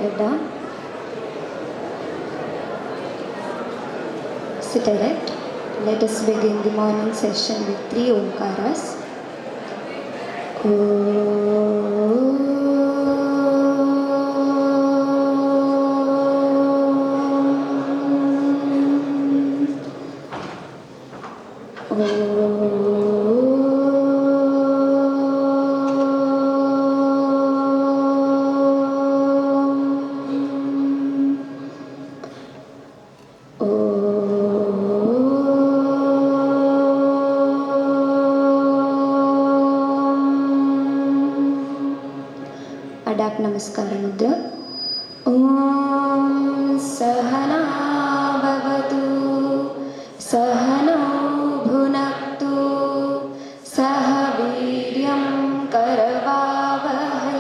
Sit erect. Let us begin the morning session with 3 Omkaras. अडाप नमस्कार मुद्रा. ओम सहना भवतु सहनौ भुनक्तु सह वीर्यं करवावहै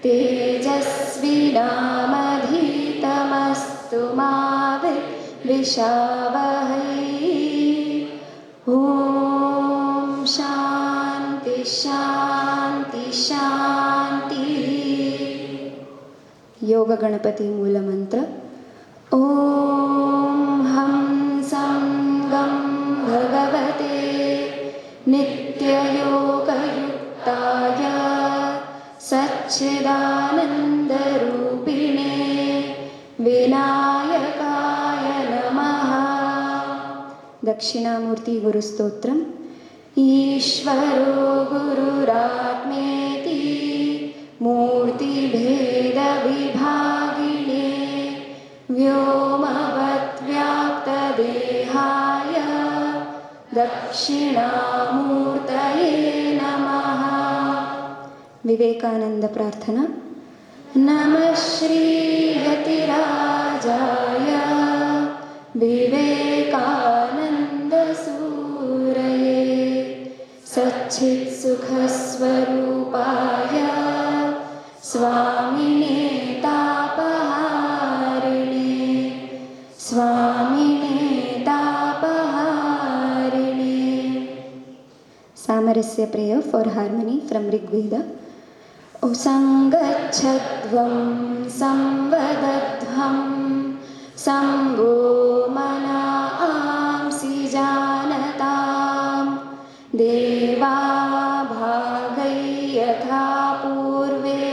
तेजस्विनामधीतमस्तु मा विद्विषावहै. ओम शांति शांति शांति. योग गणपति मूल मंत्र. ओम हम संगम भगवते नित्ययोगयुक्ताय सच्चिदानन्दरूपिणे विनायकाय नमः. दक्षिणामूर्ति गुरुस्तोत्रम्. ईश्वरो गुरुरात्मेति मूर्तिभेदविभागिने व्योमवद्व्याप्तदेहाय दक्षिणामूर्तये नमः. विवेकानंद प्रार्थना. नमः Shri यतिराजाय Vivekananda सूरये सच्चित्सुखस्वरूपाय स्वामिने तापहारिणे स्वामिने तापहारिणे. सामरस्य prayer for harmony from Rigveda. O sangachadvam samvadadvam samvo manaamsi janatam deva bhagai yatha purve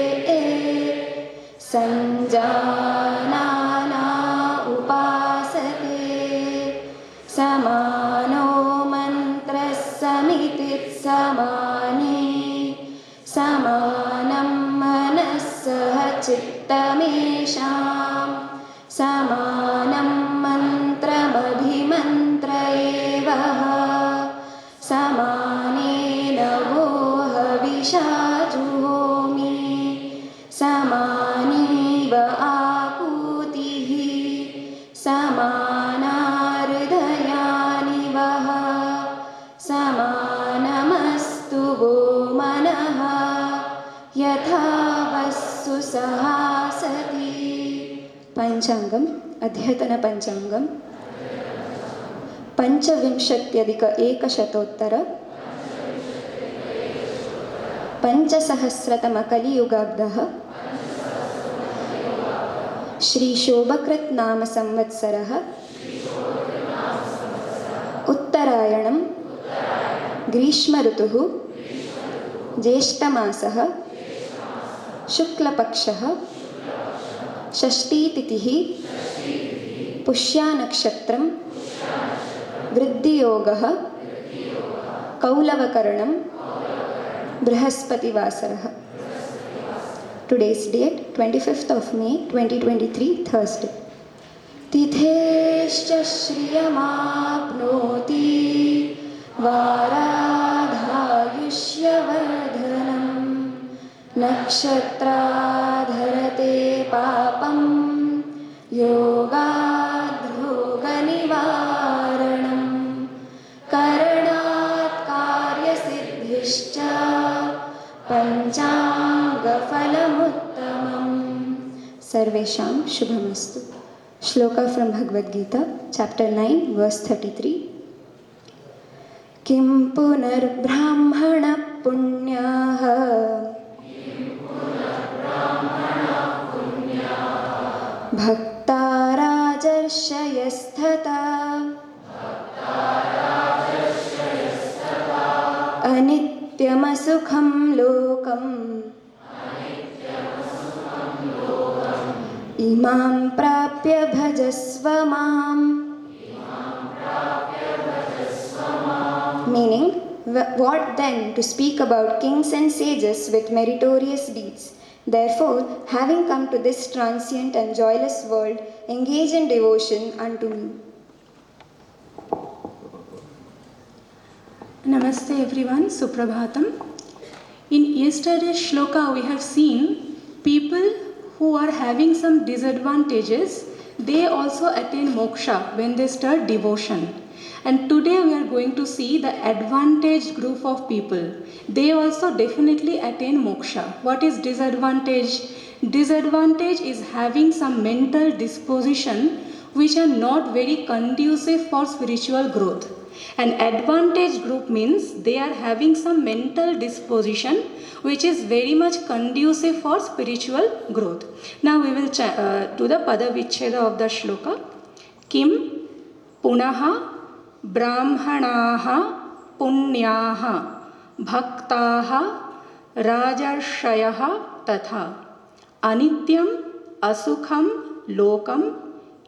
sanjanana upasate samano mantra samitit samane samanam manasah chittamesham samanam mantramabhimantrayevah समानेन वो हविषाजुहोमि समानीव आकूतिः समानार्दयानि वः समानमस्तु वो मनः यथा वस्सु सहासति. पंचांगम. अध्यतन पंचांगम. पंचविंशत्यधिक-एकशतोत्तर पंचसहस्रतमकलियुगाब्दः श्रीशोभकृत् नाम संवत्सरः उत्तरायणं ग्रीष्मऋतुः ज्येष्ठमासः शुक्लपक्षः षष्ठीतिथिः पुष्यानक्षत्रं वृद्धियोगः कौलवकरणं बृहस्पतिवासरः. Today's date 25th of May 2023 Thursday. तिथेश्च श्रियमाप्नोति वाराधायुष्यवर्धनं नक्षत्राधरते पापं योगाद्रोगनिवारणं करणात् कार्यसिद्धिश्च पंचांगफलमुत्तमम्. सर्वेषां शुभमस्तु. Shloka from Bhagavad Gita chapter 9 verse 33. किं पुनर्ब्राह्मण पुण्याः भक्ता राजर्षयस्तथा अनित्यमसुखं लोकम् इमां प्राप्य भजस्व माम्. Meaning, what then to speak about kings and sages with meritorious deeds? Therefore, having come to this transient and joyless world, engage in devotion unto me. Namaste everyone, Suprabhatam. In yesterday's shloka we have seen people who are having some disadvantages, they also attain moksha when they start devotion. And today we are going to see the advantaged group of people. They also definitely attain moksha. What is disadvantage? Disadvantage is having some mental disposition which are not very conducive for spiritual growth. An advantage group means they are having some mental disposition which is very much conducive for spiritual growth. Now we will do the pada vicheda of the shloka. Kim punaha brahmanaha punyaha bhaktaha rajarshayaha tatha anityam asukham lokam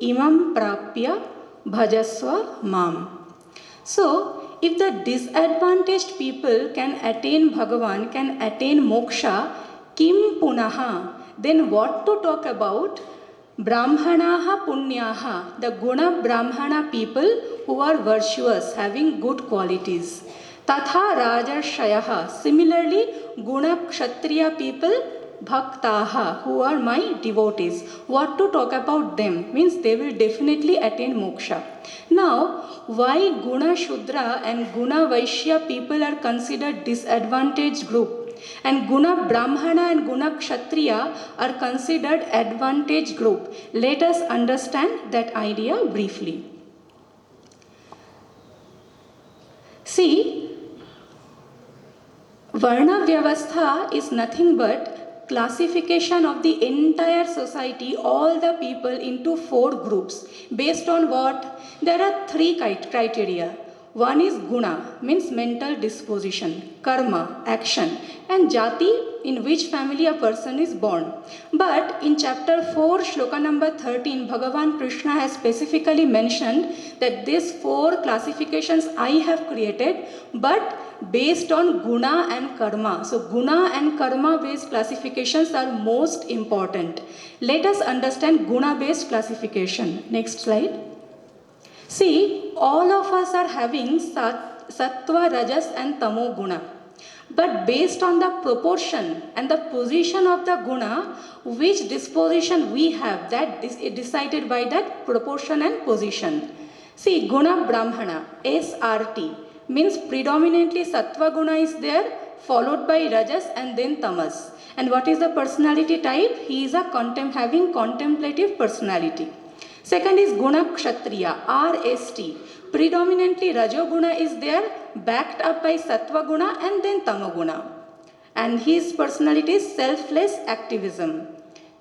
imam prapya bhajasva mam. So, if the disadvantaged people can attain Bhagavan, can attain moksha, kim punaha, then what to talk about? Brahmanaha punyaha, the guna brahmana people who are virtuous, having good qualities. Tatha rajarshayaha, similarly guna kshatriya people, bhaktaha, who are my devotees. What to talk about them? Means they will definitely attain moksha. Now, why guna shudra and guna vaishya people are considered disadvantaged group and guna brahmana and guna kshatriya are considered advantaged group? Let us understand that idea briefly. See, Varna Vyavastha is nothing but classification of the entire society, all the people, into 4 groups. Based on what? There are 3 criteria. One is guna, means mental disposition, karma, action, and jati, in which family a person is born. But in chapter 4, shloka number 13, Bhagavan Krishna has specifically mentioned that these 4 classifications I have created, but based on guna and karma. So guna and karma based classifications are most important. Let us understand guna based classification. Next slide. See, all of us are having sattva, rajas and tamo guna. But based on the proportion and the position of the guna, which disposition we have, that is decided by that proportion and position. See, guna brahmana, SRT, means predominantly sattva guna is there, followed by rajas and then tamas. And what is the personality type? He is having contemplative personality. Second is guna kshatriya, RST. Predominantly rajoguna is there, backed up by sattva guna and then tamoguna. And his personality is selfless activism.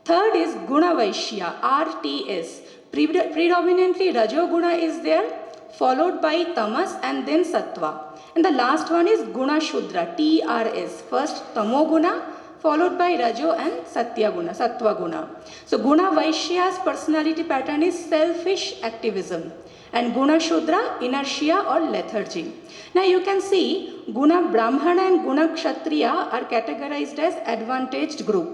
Third is guna vaishya, RTS. Predominantly rajoguna is there, followed by tamas and then sattva. And the last one is guna shudra, TRS. First tamoguna, followed by rajo and sattva guna. So guna vaishya's personality pattern is selfish activism, and guna shudra, inertia or lethargy. Now you can see guna brahmana and guna kshatriya are categorized as advantaged group,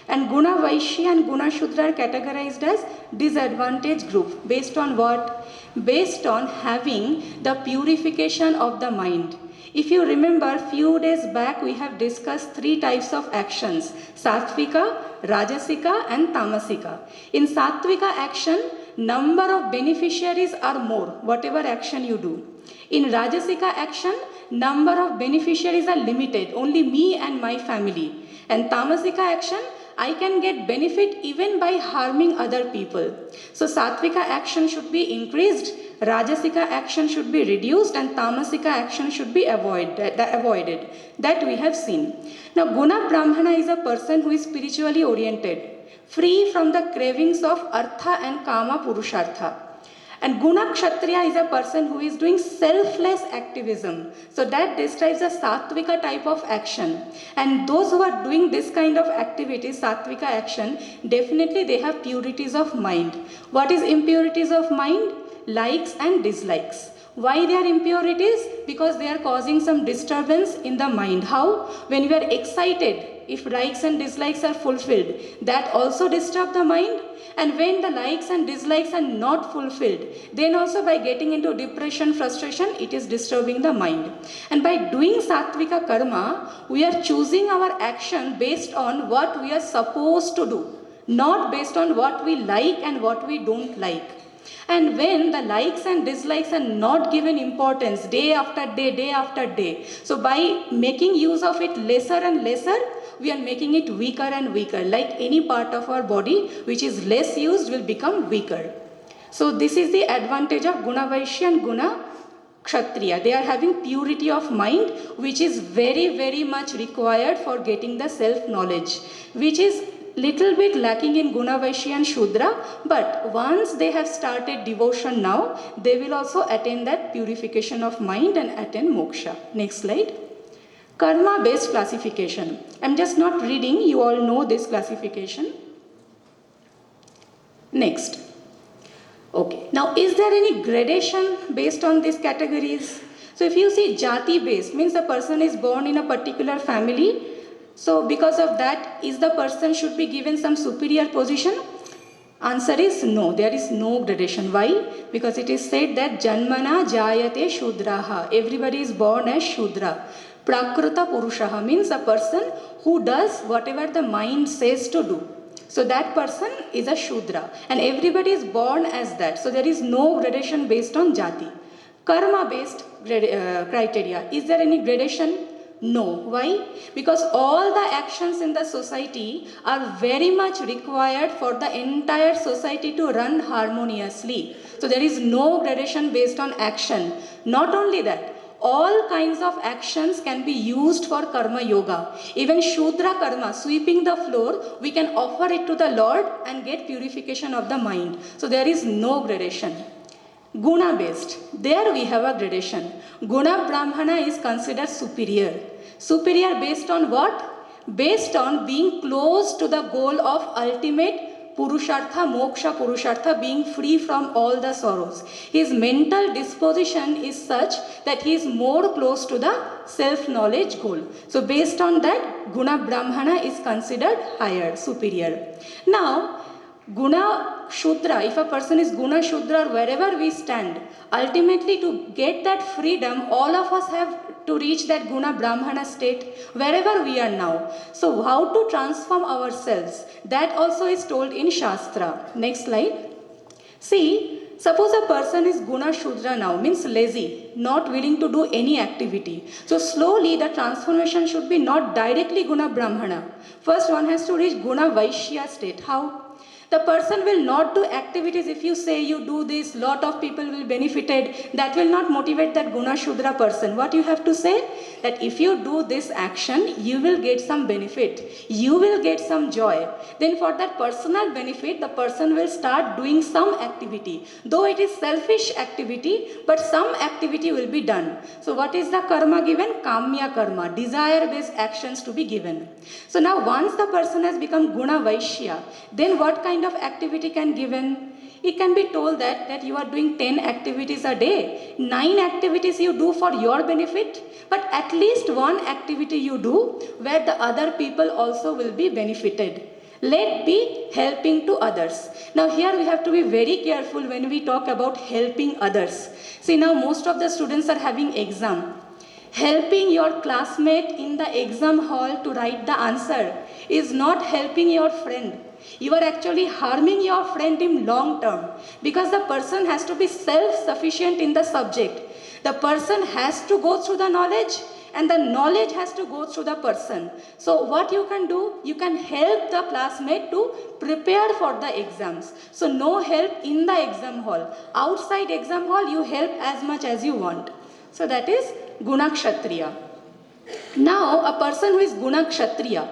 and guna vaishya and guna shudra are categorized as disadvantaged group. Based on what? Based on having the purification of the mind. If you remember, few days back we have discussed 3 types of actions: sattvika, rajasika and tamasika. In sattvika action, number of beneficiaries are more, whatever action you do. In rajasika action, number of beneficiaries are limited, only me and my family. And tamasika action, I can get benefit even by harming other people. So sattvika action should be increased, rajasika action should be reduced, and tamasika action should be avoided. That we have seen. Now guna brahmana is a person who is spiritually oriented, free from the cravings of artha and kama purushartha. And Guna Kshatriya is a person who is doing selfless activism. So that describes a Sattvika type of action. And those who are doing this kind of activities, Sattvika action, definitely they have purities of mind. What is impurities of mind? Likes and dislikes. Why they are impurities? Because they are causing some disturbance in the mind. How? When you are excited, if likes and dislikes are fulfilled, that also disturb the mind. And when the likes and dislikes are not fulfilled, then also by getting into depression, frustration, it is disturbing the mind. And by doing Sattvika karma, we are choosing our action based on what we are supposed to do, not based on what we like and what we don't like. And when the likes and dislikes are not given importance day after day, so by making use of it lesser and lesser, we are making it weaker and weaker. Like any part of our body which is less used will become weaker. So this is the advantage of Guna Vaishya and Guna Kshatriya. They are having purity of mind, which is very, very much required for getting the self-knowledge, which is little bit lacking in Guna Vaishya and Shudra, but once they have started devotion now, they will also attain that purification of mind and attain moksha. Next slide. Karma based classification. I'm just not reading, you all know this classification. Next. Okay, now is there any gradation based on these categories? So if you see jati based, means the person is born in a particular family. So because of that, is the person should be given some superior position? Answer is no, there is no gradation. Why? Because it is said that Janmana Jayate Shudraha. Everybody is born as Shudra. Prakruta Purushaha means a person who does whatever the mind says to do. So that person is a Shudra. And everybody is born as that. So there is no gradation based on Jati. Karma based criteria. Is there any gradation? No. Why? Because all the actions in the society are very much required for the entire society to run harmoniously. So there is no gradation based on action. Not only that, all kinds of actions can be used for karma yoga. Even Shudra karma, sweeping the floor, we can offer it to the Lord and get purification of the mind. So there is no gradation. Guna based, there we have a gradation. Guna Brahmana is considered superior. Superior based on what? Based on being close to the goal of ultimate Purushartha, Moksha Purushartha, being free from all the sorrows. His mental disposition is such that he is more close to the self-knowledge goal. So based on that, Guna Brahmana is considered higher, superior. Now, Guna Shudra, if a person is Guna Shudra, wherever we stand, ultimately to get that freedom, all of us have to reach that Guna Brahmana state wherever we are now. So how to transform ourselves? That also is told in Shastra. Next slide. See, suppose a person is Guna Shudra now, means lazy, not willing to do any activity. So slowly the transformation should be not directly Guna Brahmana. First one has to reach Guna Vaishya state. How? The person will not do activities. If you say you do this, lot of people will benefited. That will not motivate that Guna Shudra person. What you have to say? That if you do this action, you will get some benefit. You will get some joy. Then for that personal benefit, the person will start doing some activity. Though it is selfish activity, but some activity will be done. So what is the karma given? Kamya karma, desire-based actions to be given. So now once the person has become Guna Vaishya, then what kind of activity can given? It can be told that you are doing 10 activities a day. 9 activities you do for your benefit, but at least one activity you do where the other people also will be benefited. Let be helping to others. Now here we have to be very careful when we talk about helping others. See, now most of the students are having exam. Helping your classmate in the exam hall to write the answer is not helping your friend. You are actually harming your friend in long term, because the person has to be self-sufficient in the subject. The person has to go through the knowledge and the knowledge has to go through the person. So what you can do, you can help the classmate to prepare for the exams. So no help in the exam hall. Outside exam hall, you help as much as you want. So that is Guna Kshatriya. Now a person who is Guna Kshatriya,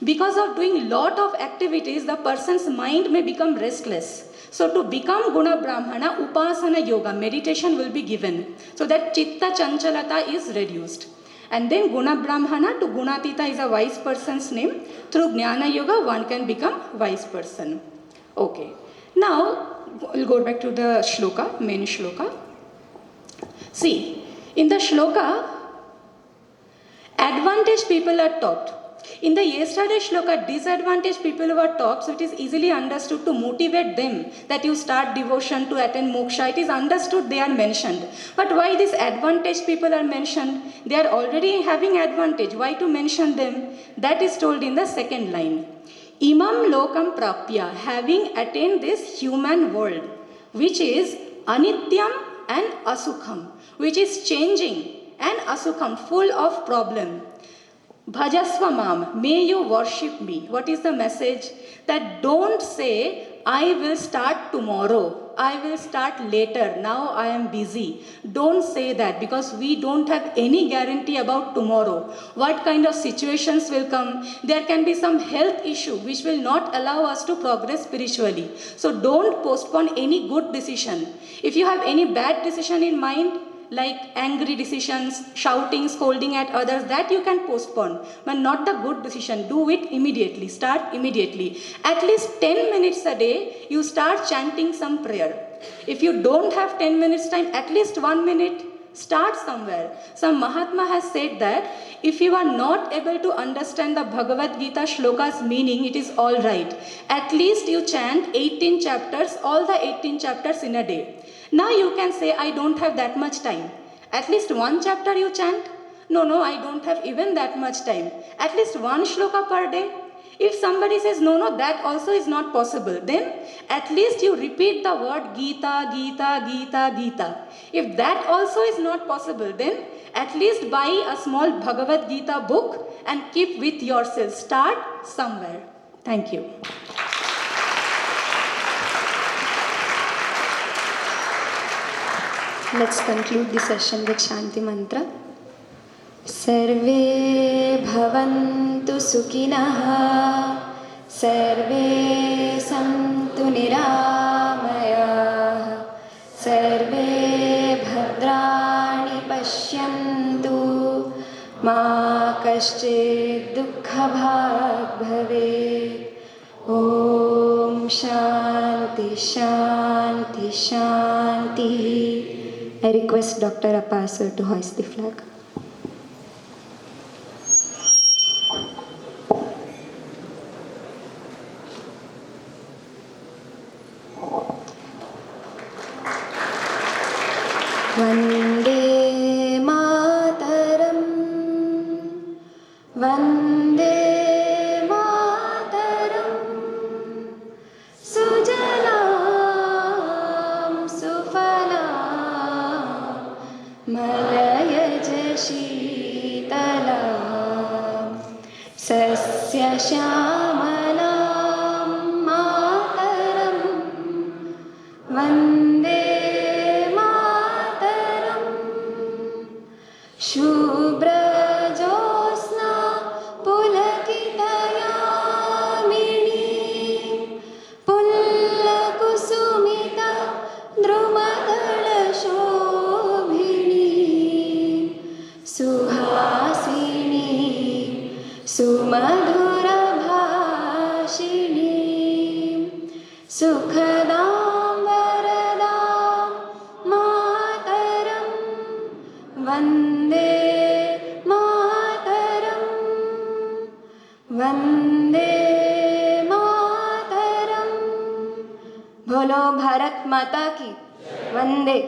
Because of doing lot of activities, the person's mind may become restless. So to become Guna Brahmana, Upasana Yoga, meditation will be given, so that Chitta Chanchalata is reduced. And then Guna Brahmana to Gunatita is a wise person's name. Through Jnana Yoga, one can become wise person. Okay. Now, we'll go back to the shloka, main shloka. See, in the shloka, advantaged people are taught. In the yesterday shloka, disadvantaged people were taught, so it is easily understood to motivate them that you start devotion to attain moksha. It is understood they are mentioned. But why these advantaged people are mentioned? They are already having advantage. Why to mention them? That is told in the second line. Imam lokam prapya, having attained this human world, which is anityam and asukham, which is changing, and asukham, full of problem. Bhajasva mam, may you worship me. What is the message? That don't say, I will start tomorrow, I will start later, now I am busy. Don't say that, because we don't have any guarantee about tomorrow. What kind of situations will come? There can be some health issue which will not allow us to progress spiritually. So don't postpone any good decision. If you have any bad decision in mind, like angry decisions, shouting, scolding at others, that you can postpone, but not the good decision. Do it immediately, start immediately. At least 10 minutes a day, you start chanting some prayer. If you don't have 10 minutes time, at least 1 minute, start somewhere. Some Mahatma has said that if you are not able to understand the Bhagavad Gita shloka's meaning, it is all right. At least you chant 18 chapters, all the 18 chapters in a day. Now you can say, I don't have that much time. At least one chapter you chant. No, I don't have even that much time. At least one shloka per day. If somebody says, no, that also is not possible, then at least you repeat the word Gita, Gita, Gita, Gita. If that also is not possible, then at least buy a small Bhagavad Gita book and keep with yourself. Start somewhere. Thank you. Let's conclude the session with Shanti Mantra. Sarve bhavantu sukhinah, sarve santu niramayah, sarve bhadrani pashyantu, ma kaschid dukkha bhag bhavet. Om Shanti Shanti Shanti. I request Dr. Apasar to hoist the flag. Vande Mataram, Vande Mataram, Sujalam Sufalam, Malayaj Sheetalam, Sasya Syamalam Mataram, Vande Shubhra Josna Pulakitayamini, Pullakusumita Drumadala Shobhini, Suhasini Sumadhura Bhashini, Sukhadam Varadam Mataram, Vande Mataram, Vande Mataram. Bolo Bharat Mata ki, Vande.